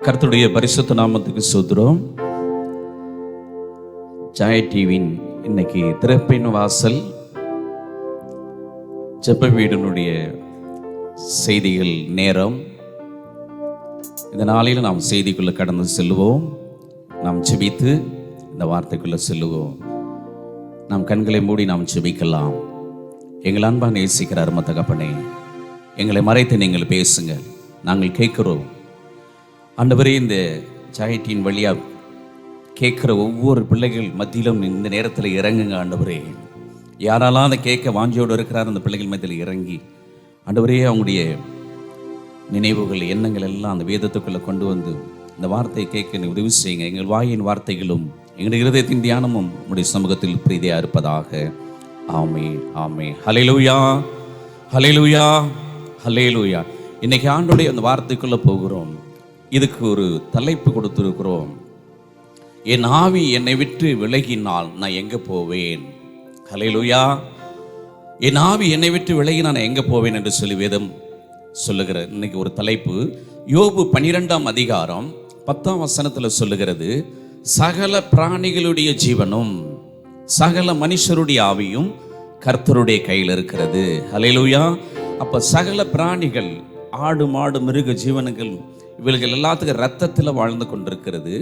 கர்த்தருடைய பரிசுத்த நாமத்துக்கு ஸ்தோத்திரம். ஜாய் டிவியின் இன்னைக்கு திறப்பின் வாசல் ஜெப வீடனுடைய செய்திகள் நேரம். இந்த நாளில் நாம் செய்திக்குள்ள கடந்து செல்லுவோம். நாம் ஜெபித்து இந்த வார்த்தைக்குள்ள செல்லுவோம். நாம் கண்களை மூடி நாம் ஜெபிக்கலாம். எங்கள் அன்பா நேசிக்கிற அருமை தகப்பனே, எங்களை மறைத்து நீங்கள் பேசுங்க, நாங்கள் கேட்கிறோம். ஆண்டவரே, இந்த ஜாயத்தின் வழியாக கேட்குற ஒவ்வொரு பிள்ளைகள் மத்தியிலும் இந்த நேரத்தில் இறங்குங்க ஆண்டவரே. யாரெல்லாம் அதை கேட்க வாஞ்சியோடு இருக்கிறார் அந்த பிள்ளைகள் மத்தியில் இறங்கி ஆண்டவரே அவங்களுடைய நினைவுகள் எண்ணங்கள் எல்லாம் அந்த வேதத்துக்குள்ளே கொண்டு வந்து இந்த வார்த்தையை கேட்க உதவி செய்யுங்க. எங்கள் வாயின் வார்த்தைகளும் எங்களுடைய இருதயத்தின் தியானமும் உங்களுடைய சமூகத்தில் பிரீதியாக இருப்பதாக. ஆமே ஆமே. ஹல்லேலூயா ஹல்லேலூயா ஹல்லேலூயா. இன்னைக்கு ஆண்டோடைய அந்த வார்த்தைக்குள்ளே போகிறோம். இதுக்கு ஒரு தலைப்பு கொடுத்துருக்கிறோம். என் ஆவி என்னை விட்டு விலகினால் நான் எங்கே போவேன்? ஹல்லேலூயா. என் ஆவி என்னை விட்டு விலகினால் நான் எங்கே போவேன் என்று சொல்லி வேதம் சொல்லுகிற இன்னைக்கு ஒரு தலைப்பு. யோபு 12ஆம் அதிகாரம் 10ஆம் வசனத்தில் சொல்லுகிறது, சகல பிராணிகளுடைய ஜீவனும் சகல மனுஷருடைய ஆவியும் கர்த்தருடைய கையில் இருக்கிறது. ஹல்லேலூயா. அப்போ சகல பிராணிகள், ஆடு மாடு மிருக ஜீவனங்கள், இவர்கள் எல்லாத்துக்கும் ரத்தத்தில் வாழ்ந்து கொண்டிருக்கிறது.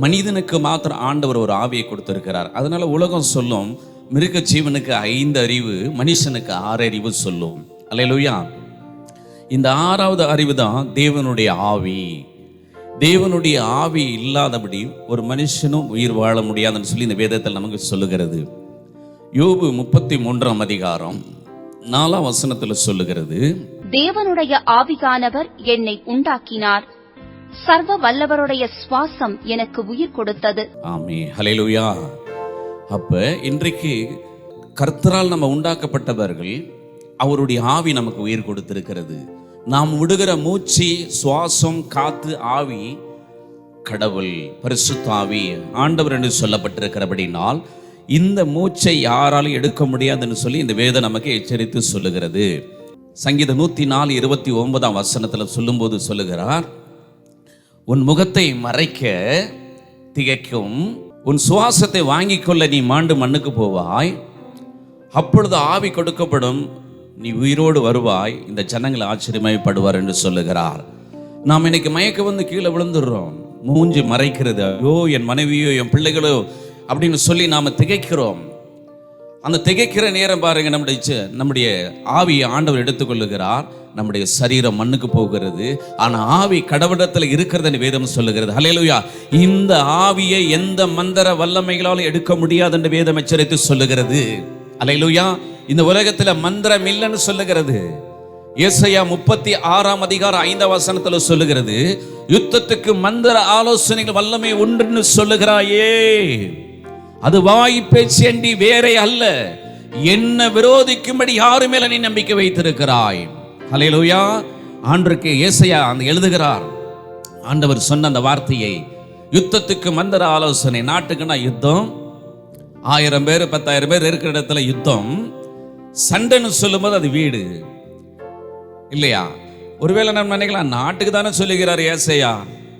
மனிதனுக்கு மாத்திரம் ஆண்டவர் ஒரு ஆவியை கொடுத்திருக்கிறார். அதனால உலகம் சொல்லும் மிருக ஜீவனுக்கு 5 அறிவு, மனுஷனுக்கு 6 அறிவு சொல்லும். அல்லேலூயா. இந்த 6வது அறிவு தான் தேவனுடைய ஆவி. தேவனுடைய ஆவி இல்லாதபடி ஒரு மனுஷனும் உயிர் வாழ முடியாதுன்னு சொல்லி இந்த வேதத்தில் நமக்கு சொல்லுகிறது. யோபு 33ஆம் அதிகாரம் 4ஆம் வசனத்தில் சொல்லுகிறது, தேவனுடைய ஆவியானவர் என்னை உண்டாக்கினார், சர்வ வல்லவருடைய சுவாசம் எனக்கு உயிர் கொடுத்தது. ஆமே. ஹல்லேலூயா. அப்ப இன்றைக்கு கர்த்தரால் நம்ம உண்டாக்கப்பட்டவர்கள், அவருடைய ஆவி நமக்கு உயிர் கொடுத்திருக்கிறது. நாம் விடுகிற மூச்சு, சுவாசம், காத்து, ஆவி கடவுள் பரிசுத்த ஆவி ஆண்டவர் என்று சொல்லப்பட்டிருக்கிறபடினால் இந்த மூச்சை யாராலும் எடுக்க முடியாதுன்னு சொல்லி இந்த வேதம் நமக்கு எச்சரித்து சொல்லுகிறது. சங்கீதம் 104:29ஆம் வசனத்தில் சொல்லும்போது சொல்லுகிறார், உன் முகத்தை மறைக்க திகைக்கும், உன் சுவாசத்தை வாங்கிக் கொள்ள நீ மாண்டு மண்ணுக்கு போவாய், அப்பொழுது ஆவி கொடுக்கப்படும், நீ உயிரோடு வருவாய், இந்த ஜனங்கள் ஆச்சரியமாய்ப்படுவார் என்று சொல்லுகிறார். நாம் இன்னைக்கு மயக்க வந்து கீழே விழுந்துடுறோம். மூஞ்சி மறைக்கிறது, ஐயோ என் மனைவியோ என் பிள்ளைகளோ அப்படின்னு சொல்லி நாம் திகைக்கிறோம். அந்த திகைக்கிற நேரம் பாருங்க, நம்முடைய ஆவியை ஆண்டவர் எடுத்துக்கொள்ளுகிறார், நம்முடைய சரீரம் மண்ணுக்கு போகிறது. ஆனா ஆவி கடவுளத்தில் இருக்கிறது வேதம் சொல்லுகிறது. ஹல்லேலூயா. இந்த ஆவியை எந்த மந்திர வல்லமைகளாலும் எடுக்க முடியாது என்று வேதம் எச்சரித்து சொல்லுகிறது. ஹல்லேலூயா. இந்த உலகத்துல மந்திரம் இல்லைன்னு சொல்லுகிறது. ஏசாயா 36ஆம் அதிகாரம் 5ஆம் வசனத்துல சொல்லுகிறது, யுத்தத்துக்கு மந்திர ஆலோசனைகள் வல்லமை ஒன்றுன்னு சொல்லுகிறாயே, அது வாய் பேச்சேண்டி வேறே அல்ல, என்ன விரோதிக்கும்படி யாரு மேல நீ நம்பிக்கை வைத்திருக்கிறாய்? ஹல்லேலூயா. ஆண்டவருக்கு ஏசாயா அந்த எழுதுகிறார். ஆண்டவர் சொன்ன அந்த வார்த்தையை, யுத்தத்துக்கு மந்திர ஆலோசனை. நாட்டுக்குன்னா யுத்தம், 1000 பேர் 10,000 பேர் இருக்கிற இடத்துல யுத்தம். சண்டைன்னு சொல்லும்போது அது வீடு இல்லையா? ஒருவேளை நம்ம நினைக்கலாம், நாட்டுக்கு தானே சொல்லுகிறார் ஏசாயா.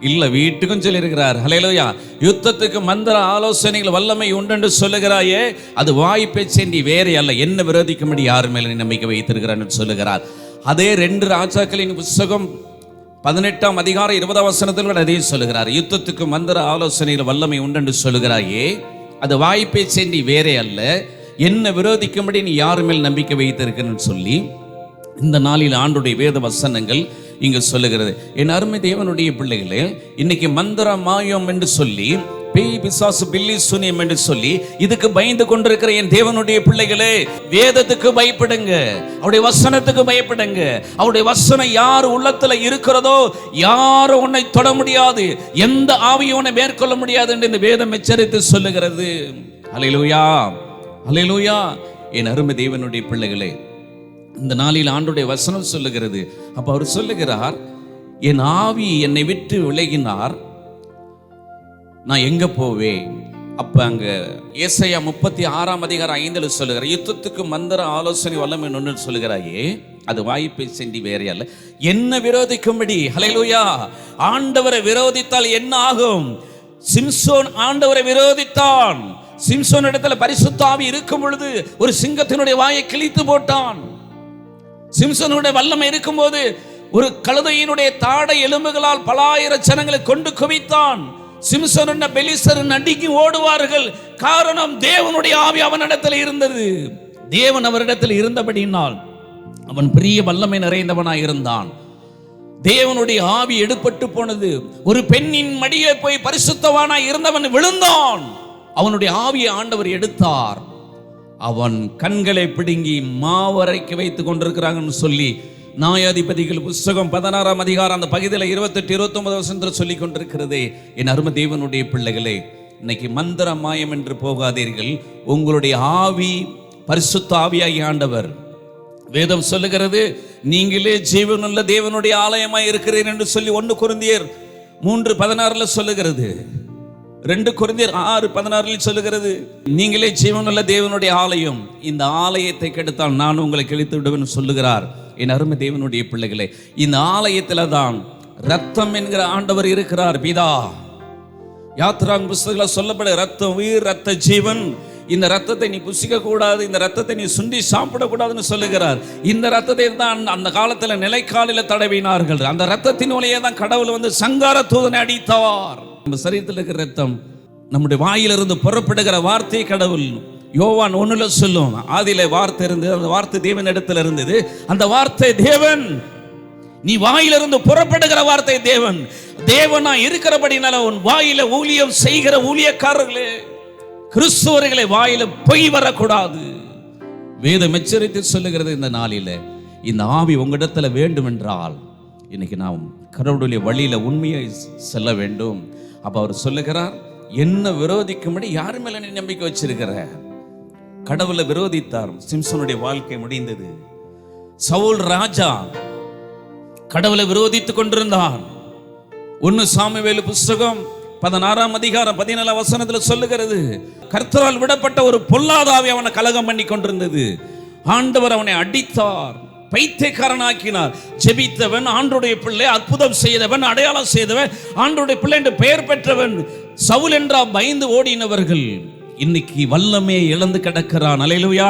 இல்ல, வீட்டுக்கும் சொல்லியிருக்கிறார். ஹல்லேலூயா. யுத்தத்துக்கு மந்திர ஆலோசனைகள் வல்லமை உண்டு சொல்லுகிறாயே, அது வாய் பேச்சேண்டி வேறே அல்ல, என்ன விரோதிக்கும்படி யார் மேல நம்பிக்கை வைத்திருக்கிறான்னு சொல்லுகிறார். அதே 2 ராஜாக்களின் புத்தகம் 18ஆம் அதிகாரம் 20ஆம் வசனத்தில் அதே சொல்லுகிறார், யுத்தத்துக்கு மந்திர ஆலோசனைகள் வல்லமை உண்டு சொல்லுகிறாயே, அது வாய் பேச்சேண்டி வேறே அல்ல, என்ன விரோதிக்கும்படி நீ யார் மேல் நம்பிக்கை வைத்திருக்கிறன்னு சொல்லி இந்த நாளில் ஆண்டுடைய வேத வசனங்கள் இங்கு சொல்லுகிறது. என் அருமை தேவனுடைய பிள்ளைகளே, இன்னைக்கு மந்திர மாயம் என்று சொல்லி, பேய் பிசாசு பில்லி சூனியம் என்று சொல்லி இதுக்கு பயந்து கொண்டிருக்கிற என் தேவனுடைய பிள்ளைகளே, வேதத்துக்கு பயப்படுங்க, அவருடைய வசனத்துக்கு பயப்படுங்க. அவருடைய வசனம் யார் உள்ளத்துல இருக்கிறதோ யாரும் உன்னை தொட முடியாது, எந்த ஆவியும் உன்னை மேற்கொள்ள முடியாது என்று இந்த வேதம் எச்சரித்து சொல்லுகிறது. ஹல்லேலூயா ஹல்லேலூயா. என் அருமை தேவனுடைய பிள்ளைகளே, இந்த நாளில் ஆண்டுடைய வசனம் சொல்லுகிறது. அப்ப அவர் சொல்லுகிறார், என் ஆவி என்னை விட்டு விலகினார், நான் எங்க போவேன்? அப்ப அங்க ஏசாயா 36ஆம் அதிகாரம் 5ல் சொல்லுகிறார், யுத்தத்துக்கு மந்திர ஆலோசனை வல்லமை ஒன்று சொல்லுகிறாயே, அது வாய்ப்பை சென்றி வேற அல்ல. என்ன விரோதிக்கும்படி, ஹல்லேலூயா, ஆண்டவரை விரோதித்தால் என்ன ஆகும்? சிம்சோன் ஆண்டவரை விரோதித்தான். சிம்சோன் இடத்துல பரிசுத்த ஆவி இருக்கும் பொழுது ஒரு சிங்கத்தினுடைய வாயை கிழித்து போட்டான். சிம்சோனுடைய வல்லமை இருக்கும்போது ஒரு கழுதையினுடைய தாடை எலும்புகளால் பல ஆயிரம் ஜனங்களை கொண்டு குவித்தான். சிம்சோன் பெலிஸ்தர் நடுங்கி ஓடுவார்கள். காரணம், தேவனுடைய ஆவி அவனிடத்தில் இருந்தது. தேவன் அவரிடத்தில் இருந்தபடியினால் அவன் பெரிய வல்லமை நிறைந்தவனாய் இருந்தான். தேவனுடைய ஆவி எடுபட்டு போனது. ஒரு பெண்ணின் மடியை போய் பரிசுத்தவானாய் இருந்தவன் விழுந்தான். அவனுடைய ஆவியை ஆண்டவர் எடுத்தார். அவன் கண்களை பிடுங்கி மாவரைக்கு வைத்துக் கொண்டிருக்கிறாங்கன்னு சொல்லி நியாயாதிபதிகள் புஸ்தகம் 16ஆம் அதிகாரம் அந்த பகுதியில் 28, 29 வசனத்தில் சொல்லி கொண்டிருக்கிறதே. என் அருமை தேவனுடைய பிள்ளைகளே, இன்னைக்கு மந்திர மாயம் என்று போகாதீர்கள். உங்களுடைய ஆவி பரிசுத்த ஆவியாகிய ஆண்டவர். வேதம் சொல்லுகிறது, நீங்களே ஜீவனுள்ள தேவனுடைய ஆலயமாய் இருக்கிறீர்கள் என்று சொல்லி 1 கொரிந்தியர் 3:16 சொல்லுகிறது. 2 கொரிந்தியர் 6:16 சொல்லுகிறது, நீங்களே ஜீவனுள்ள தேவனுடைய ஆலயம், இந்த ஆலயத்தை கெடுத்தால் நான் உங்களை கிழித்து விடுவேன் சொல்லுகிறார். என் அருமை தேவனுடைய பிள்ளைகளே, இந்த ஆலயத்தில் தான் ரத்தம் என்கிற ஆண்டவர் இருக்கிறார், பிதா. யாத்ராங் புஸ்தகத்தில் சொல்லப்பட ரத்தம் உயிர், ரத்த ஜீவன். இந்த ரத்தத்தை நீ புசிக்க கூடாது, இந்த ரத்தத்தை நீ சுண்டி சாப்பிடக்கூடாதுன்னு சொல்லுகிறார். இந்த ரத்தத்தை தான் அந்த காலத்தில் நிலைக்காலில் தடவினார்கள். அந்த ரத்தத்தின் வழியே தான் கடவுள் வந்து சங்கார தூதனை அடித்தார். நம்ம சரீரத்தில் இருக்கிற ரத்தம், நம்முடைய வாயிலிருந்து புறப்படுகிற வார்த்தை கடவுள். யோவான் 1 சொல்லும், ஆதியிலே வார்த்தை இருந்தது, அந்த வார்த்தை தேவன் இடத்துல இருந்தது, அந்த வார்த்தை தேவன். நீ வாயிலிருந்து புறப்படுகிற வார்த்தை தேவன். தேவனா இருக்கிறபடினால உன் வாயில ஊழியம் செய்கிற ஊழியக்காரர்களே, கிறிஸ்துவர்களை வாயில பொய் வரக்கூடாது. வேதம் எச்சரித்து சொல்லுகிறது. இந்த நாளில இந்த ஆவி உங்களிடத்துல வேண்டும் என்றால் இன்னைக்கு நாம் கடவுளுடைய வழியில உண்மையை செல்ல வேண்டும். அப்ப அவர் சொல்லுகிறார், என்ன விரோதிக்கும்படி யாரு மேல நீ நம்பிக்கை வச்சிருக்கிற? கடவுளை விரோதித்தார். சிம்சோனுடைய வாழ்க்கை முடிந்தது. சவுல் ராஜா கடவுளை விரோதித்துக் கொண்டிருந்தான். 1 சாமுவேல் புஸ்தகம் 16ஆம் அதிகாரம் 17 வசனத்தில் சொல்லுகிறது, கர்த்தரால் விடப்பட்ட ஒரு பொல்லாத ஆவி அவனை கலகம் பண்ணி கொண்டிருந்தது. ஆண்டவர் அவனை அடித்தார், பைத்தியக்காரனாக்கினார். ஜெபித்தவன், ஆண்டவருடைய பிள்ளை, அற்புதம் செய்தவன், அடையாளம் செய்தவன், ஆண்டவருடைய பிள்ளை என்று பெயர் பெற்றவன், சவுல் என்றா பயந்து ஓடினவர்கள் இன்னைக்கு வல்லமையை இழந்து கிடக்கிறான். அல்லேலூயா.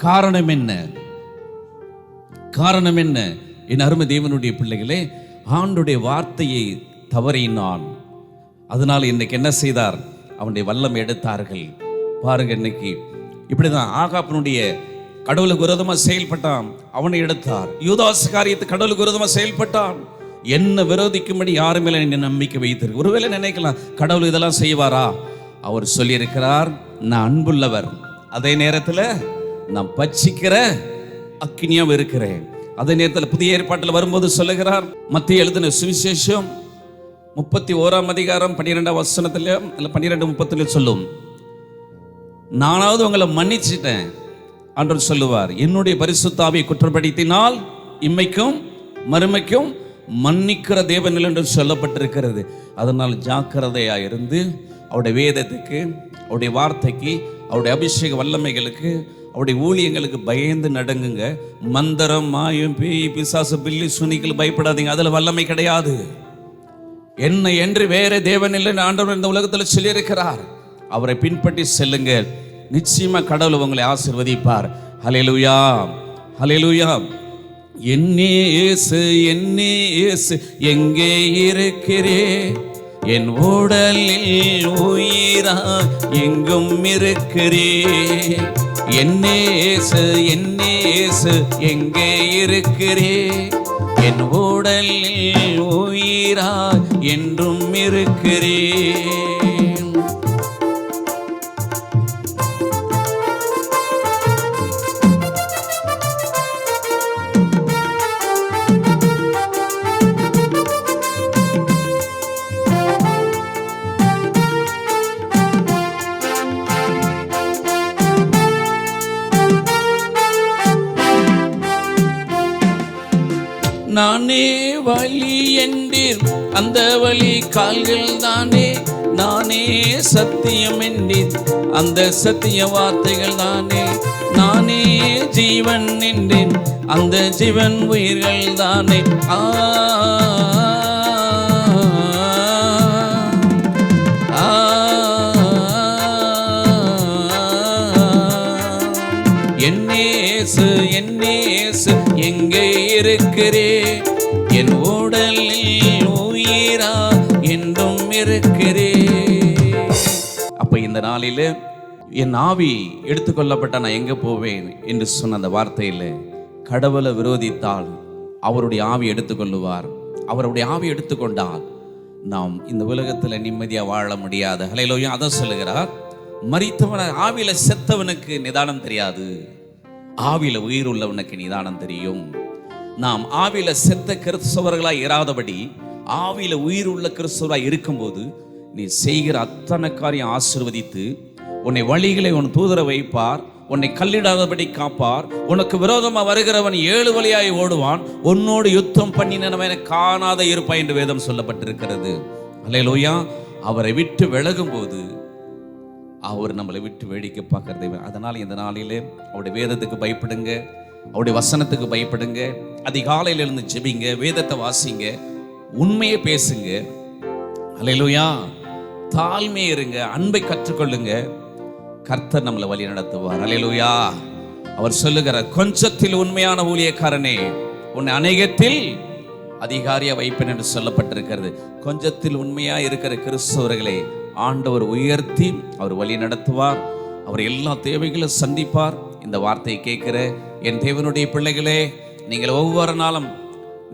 காரணம் என்ன? காரணம் என்ன? என் அருமை தேவனுடைய பிள்ளைகளே, ஆண்டவருடைய வார்த்தையை தவறினான். அதனால இன்னைக்கு என்ன செய்தார்? அவனுடைய வல்லமை எடுத்தார்கள். பாருங்க, இன்னைக்கு இப்படிதான் ஆகாபினுடைய கடவுளுக்கு விரோதமா செயல்பட்டான், அவனை எடுத்தார். யூதாஸ் காரியத்தை கடவுளுக்கு விரோதமா செயல்பட்டான். என்ன விரோதிக்கும்படி யாரு மேல நம்பிக்கை வைத்திருக்கு? ஒருவேளை நினைக்கலாம், கடவுள் இதெல்லாம் செய்வாரா? அவர் சொல்லியிருக்கிறார், நான் அன்புள்ளவர், அதே நேரத்தில் நான் பட்சிக்கிற அக்கினியாவும் இருக்கிறேன். அதே நேரத்தில் புதிய ஏற்பாட்டில் வரும்போது சொல்லுகிறார், மத்திய எழுதின சுவிசேஷம் 31ஆம் அதிகாரம் 12ஆம் வசனத்துல 12:30 சொல்லும், நானாவது உங்களை மன்னிச்சிட்டேன் ஆண்டவர் சொல்லுவார், என்னுடைய பரிசுத்த ஆவியை குற்றப்படுத்தினால் இம்மைக்கும் மறுமைக்கும் மன்னிக்கிற தேவன் என்று சொல்லப்பட்டிருக்கிறது. அதனால் ஜாக்கிரதையா இருந்து அவருடைய வேதத்துக்கு, அவருடைய வார்த்தைக்கு, அவருடைய அபிஷேக வல்லமைகளுக்கு, அவருடைய ஊழியங்களுக்கு பயந்து நடங்குங்க. மந்திரம், மாயம், பேய், பிசாசு, பில்லி, சுனிகள் பயப்படாதீங்க, அதுல வல்லமை கிடையாது. என்னை என்று வேற தேவன் இல்லை ஆண்டவர் இந்த உலகத்தில் சொல்லியிருக்கிறார். அவரை பின்பற்றி செல்லுங்க, நிச்சயமா கடவுள் உங்களை ஆசீர்வதிப்பார். ஹல்லேலூயா, ஹல்லேலூயா. என்னே இயேசு, என்னே இயேசு, எங்கே இருக்கிறே? என் உடலில் உயிரா எங்கும் இருக்கிறே. என்னே இயேசு, என்னே இயேசு, எங்கே இருக்கிறே? என் உடலில் உயிரா என்றும் இருக்கிறே. நானே வழி என்றீர், அந்த வழி கால்கள் தானே. நானே சத்தியம் என்றீர், அந்த சத்திய வார்த்தைகள் தானே. நானே ஜீவன் என்றேன், அந்த ஜீவன் உயிர்கள் தானே. என்னேசு என்னேசு எங்கே இருக்கிறே, என் உடலில் உயிரா என்றும் இருக்கிறே. அப்ப இந்த நாளில் என் ஆவி எடுத்துக்கொள்ளப்பட்ட நான் எங்க போவேன் என்று சொன்ன அந்த வார்த்தையில், கடவுளை விரோதித்தால் அவருடைய ஆவி எடுத்துக்கொள்ளுவார். அவருடைய ஆவி எடுத்துக்கொண்டால் நாம் இந்த உலகத்தில் நிம்மதியா வாழ முடியாது. ஹல்லேலூயா. அதான் சொல்லுகிறார், மரித்தவன ஆவியில செத்தவனுக்கு நிதானம் தெரியாது, ஆவியில உயிர் உள்ளவனுக்கு நிதானம் தெரியும். நாம் ஆவியில செத்த கிறிஸ்தவர்களாய் இராதபடி ஆவியில உயிர் உள்ள கிறிஸ்தவராய் இருக்கும்போது நீ செய்கிற அத்தனை காரியம் ஆசீர்வதித்து, உன்னை வழிகளை உன் தூதரை வைப்பார், உன்னை கல்லிடாதபடி காப்பார். உனக்கு விரோதமா வருகிறவன் 7 வழியாய் ஓடுவான், உன்னோடு யுத்தம் பண்ணினவனை காணாத இருப்பாய் என்று வேதம் சொல்லப்பட்டிருக்கிறது. அல்லேலூயா. அவரை விட்டு விலகும் போது அவர் நம்மளை விட்டு வேடிக்கை பார்க்கறதை. அதனால் இந்த நாளிலே அவருடைய வேதத்துக்கு பயப்படுங்க, அவருடைய வசனத்துக்கு பயப்படுங்க. அதிகாலையில் இருந்து ஜெபிங்க, வேதத்தை வாசிங்க, உண்மையை பேசுங்க. அல்லேலூயா. தாழ்மை இருங்க, அன்பை கற்றுக்கொள்ளுங்க. கர்த்தர் நம்மளை வழி நடத்துவார். அல்லேலூயா. அவர் சொல்லுகிறார், கொஞ்சத்தில் உண்மையான ஊழியக்காரனே உன்னை அநேகத்தில் அதிகாரியா வைப்பேன் என்று சொல்லப்பட்டிருக்கிறது. கொஞ்சத்தில் உண்மையா இருக்கிற கிறிஸ்தவர்களை ஆண்டவர் உயர்த்தி அவர் வழி நடத்துவார். அவர் எல்லா தேவைகளும் சந்திப்பார். இந்த வார்த்தையை கேட்கிற என் தேவனுடைய பிள்ளைகளே, நீங்கள் ஒவ்வொரு நாளும்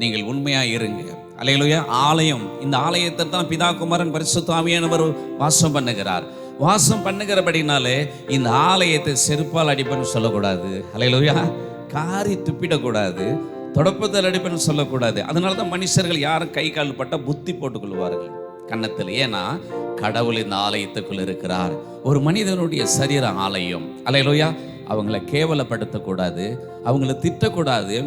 நீங்கள் உண்மையா இருங்க. அல்லேலூயா. ஆலயம், இந்த ஆலயத்தை தான் பிதா குமாரன் பரிசுத்த ஆவியானவர் வாசம் பண்ணுகிறார். வாசம் பண்ணுகிறபடினாலே இந்த ஆலயத்தை செருப்பால் அடிப்பேன்னு சொல்லக்கூடாது. அல்லேலூயா. காரி துப்பிடக்கூடாது, தொடப்பத்தில் அடிப்பேன்னு சொல்லக்கூடாது. அதனால தான் மனுஷர்கள் யாரும் கை கால் பட்ட புத்தி போட்டுக்கொள்வார்கள் கன்னத்தில். ஏன்னா கடவுள் இந்த ஆலயத்துக்குள் இருக்கிறார். ஒரு மனிதனுடைய சரீர ஆலயம். அல்லேலூயா. அவங்கள கேவலப்படுத்தக்கூடாது, அவங்கள திட்டக்கூடாது,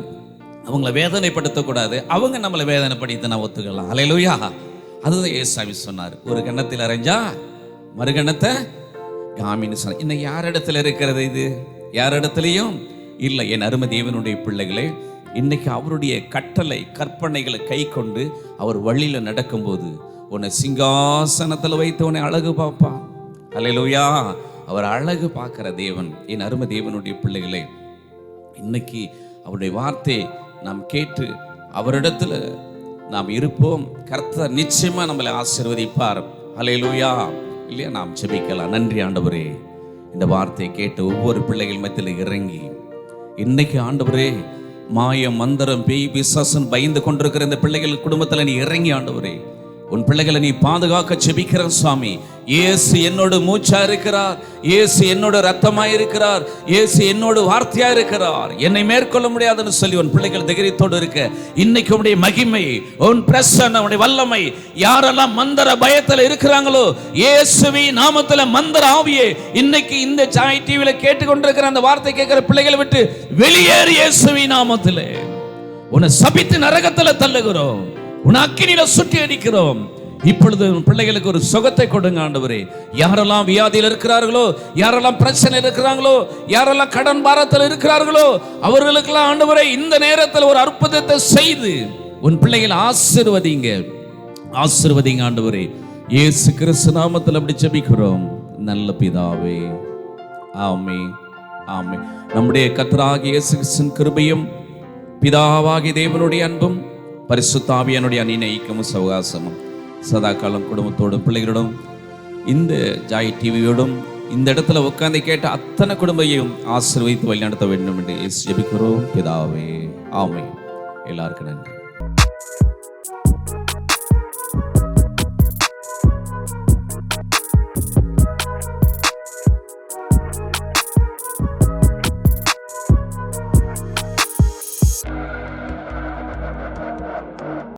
அவங்கள வேதனைப்படுத்தக்கூடாது. அவங்க நம்மளை வேதனைப்படுத்தி நான் ஒத்துக்கலாம். அல்லேலூயா. அதுதான் ஏசாமி சொன்னார், ஒரு கன்னத்தில் அரைஞ்சா மறுகணத்தை காமின்னு சொன்னார். இன்னும் யார் இடத்துல இருக்கிறது? இது யார் இடத்துலையும் இல்லை. என் அருமை தேவனுடைய பிள்ளைகளே, இன்னைக்கு அவருடைய கட்டளை கற்பனைகளை கை கொண்டு அவர் வழியில் நடக்கும்போது உன்னை சிங்காசனத்தில் வைத்து உன்னை அழகு பார்ப்பான். அல்லேலூயா. அவர் அழகு பார்க்கிற தேவன். என் அருமை தேவனுடைய பிள்ளைகளே, இன்னைக்கு அவருடைய வார்த்தை நாம் கேட்டு அவரிடத்துல நாம் இருப்போம். கர்த்தர் நிச்சயமா நம்மளை ஆசீர்வதிப்பார். அல்லேலூயா. இல்லையா? நாம் ஜெபிக்கலாம். நன்றி ஆண்டவரே, இந்த வார்த்தையை கேட்டு ஒவ்வொரு பிள்ளைகள் மத்தியில் இறங்கி இன்னைக்கு ஆண்டவரே, மாயம் மந்திரம் பேய் பிசாசன் பயந்து கொண்டிருக்கிற இந்த பிள்ளைகள் குடும்பத்தில் நீ இறங்கி ஆண்டவரே, உன் பிள்ளைகளை நீ பாதுகாக்க ஜெபிக்கிற சுவாமி. இயேசு என்னோட மூச்சா இருக்கிறார், இயேசு என்னோட ரத்தமா இருக்கிறார், இயேசு என்னோட வார்த்தையா இருக்கிறார், என்னை மேற்கொள்ள முடியாதுன்னு சொல்லி உன் பிள்ளைகள் தைரியத்தோடு இருக்க இன்னைக்கு உன்னுடைய மகிமை, உன் பிரசன்னம், உன்னுடைய வல்லமை, யாரெல்லாம் மந்திர பயத்துல இருக்கிறாங்களோ இயேசுவின் நாமத்துல மந்திர ஆவியே இன்னைக்கு இந்த சாய் டிவியில கேட்டுக்கொண்டிருக்கிற அந்த வார்த்தை கேட்கிற பிள்ளைகளை விட்டு வெளியேறு. இயேசுவின் நாமத்துல உன்னை சபித்து நரகத்துல தள்ளுகிறோம், உன் அக்கினியில சுற்றி அடிக்கிறோம். இப்பொழுது பிள்ளைகளுக்கு ஒரு சுகத்தை கொடுங்க ஆண்டவரே. யாரெல்லாம் வியாதியில் இருக்கிறார்களோ, யாரெல்லாம் பிரச்சனை இருக்கிறாங்களோ, யாரெல்லாம் கடன் பாரத்தில் இருக்கிறார்களோ அவர்களுக்கெல்லாம் ஆண்டவரே இந்த நேரத்தில் ஒரு அற்புதத்தை செய்து உன் பிள்ளைகளை ஆசீர்வதிங்க, ஆசீர்வதிங்க ஆண்டவரே. இயேசு கிறிஸ்து நாமத்தில் அப்படி ஜெபிக்கிறோம் நல்ல பிதாவே. ஆமென், ஆமென். நம்முடைய கர்த்தராகிய இயேசு கிறிஸ்துவின் கிருபையும் பிதாவாகிய தேவனுடைய அன்பும் பரிசுத்த ஆவியானுடைய அன்பின் ஐக்கியமும் சகவாசமும் சதா காலம் குடும்பத்தோடும் பிள்ளைகளோடும் இந்த ஜாய் டிவியோடும் இந்த இடத்துல உட்கார்ந்து கேட்ட அத்தனை குடும்பையும் ஆசீர்வதித்து வழிநடத்த வேண்டும் என்று ஜெபிக்கிறோம் பிதாவே. ஆமென். எல்லாருக்கும் நன்றி.